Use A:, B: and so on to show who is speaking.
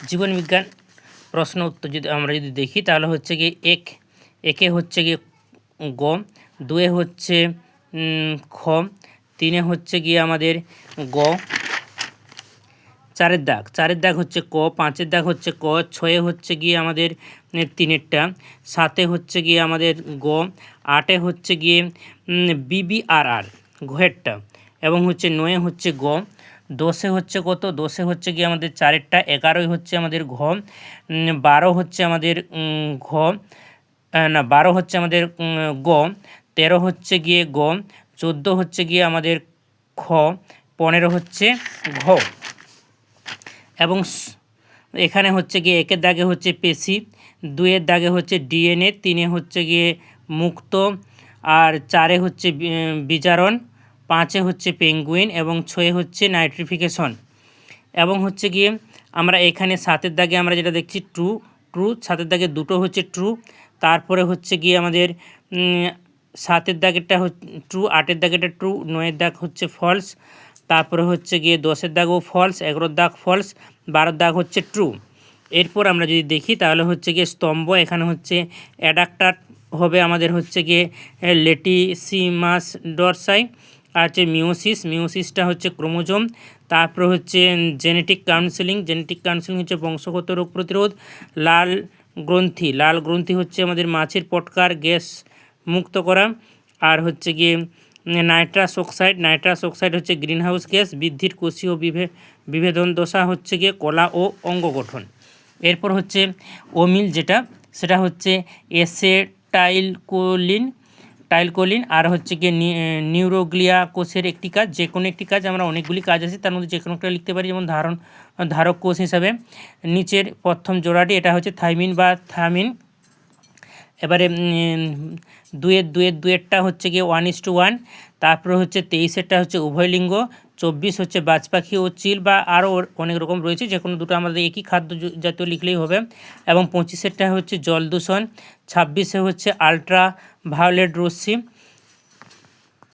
A: জীবনবিজ্ঞান প্রশ্ন উত্তর আমরা যদি দেখি তাহলে হচ্ছে গিয়ে একে হচ্ছে গিয়ে গ, দুয়ে হচ্ছে খ, 3 হচ্ছে গিয়ে আমাদের গ, 4 দাগ হচ্ছে ক, 5 দাগ হচ্ছে ক, 6 হচ্ছে গিয়ে আমাদের 3-এরটা, 7 হচ্ছে গিয়ে আমাদের গ, 8 হচ্ছে গিয়ে BBRR ঘেরটা, এবং হচ্ছে 9 হচ্ছে গ, 10 হচ্ছে কত, 10 হচ্ছে গিয়ে আমাদের 4-এরটা, 11 হচ্ছে আমাদের ঘ, 12 হচ্ছে আমাদের ঘ, না 12 হচ্ছে আমাদের গ, 13 হচ্ছে গিয়ে গ, 14 হচ্ছে গিয়ে আমাদের খ, 15 হচ্ছে ঘ। এবং এখানে হচ্ছে গিয়ে 1-এর দাগে হচ্ছে পেশি, 2-এর দাগে হচ্ছে DNA, 3-এ হচ্ছে গিয়ে মুক্ত, আর 4-এ হচ্ছে বিজারণ, 5-এ হচ্ছে পেঙ্গুইন, এবং 6-এ হচ্ছে নাইট্রিফিকেশন। এবং হচ্ছে গিয়ে আমরা এখানে 7-এর দাগে আমরা যেটা দেখছি ট্রু, 7-এর দাগে 2টো হচ্ছে ট্রু, তারপরে হচ্ছে গিয়ে আমাদের 7-এর দাগেরটা ট্রু, 8-এর দাগেরটা ট্রু, 9-এর দাগ হচ্ছে ফলস, তারপরে হচ্ছে গিয়ে 10-এর দাগও ফলস, 11-এর দাগ ফলস, 12-এর দাগ হচ্ছে ট্রু। এরপর আমরা যদি দেখি তাহলে হচ্ছে গিয়ে স্তম্ভ, এখানে হচ্ছে অ্যাডাক্টার হবে আমাদের হচ্ছে গিয়ে লেটিসিমাস ডরসাই, আর হচ্ছে মিওসিসটা হচ্ছে ক্রোমোজোম, তারপরে হচ্ছে জেনেটিক কাউন্সেলিং হচ্ছে বংশগত রোগ প্রতিরোধ, লাল গ্রন্থি হচ্ছে আমাদের মাছের পটকার গ্যাস মুক্ত করা, আর হচ্ছে গিয়ে নাইট্রাস অক্সাইড হচ্ছে গ্রিনহাউস গ্যাস বৃদ্ধির কোষীয় বিভেদন দশা হচ্ছে গিয়ে কলা ও অঙ্গ গঠন। এরপর হচ্ছে অমিল সেটা হচ্ছে টাইলকোলিন, আর হচ্ছে গিয়ে নিউরোগ্লিয়া কোষের একটি কাজ, যে কোনো একটি কাজ, আমরা অনেকগুলি কাজ আছে তার মধ্যে যে কোনো একটা লিখতে পারি, যেমন ধারক কোষ হিসাবে। নিচের প্রথম জোড়াটি এটা হচ্ছে থাইমিন বা থামিন। এবারে দুয়েরটা হচ্ছে গিয়ে 1:1, তারপরে হচ্ছে 23-এরটা হচ্ছে উভয়লিঙ্গ, 24 হচ্ছে বাজ পাখি ও চিল, বা আরও অনেক রকম রয়েছে, যে কোনো দুটো আমাদের একই খাদ্য জাতীয় লিখলেই হবে। এবং 25-এরটা হচ্ছে জল দূষণ, 26-এ হচ্ছে আলট্রা ভায়োলেট রশ্মি,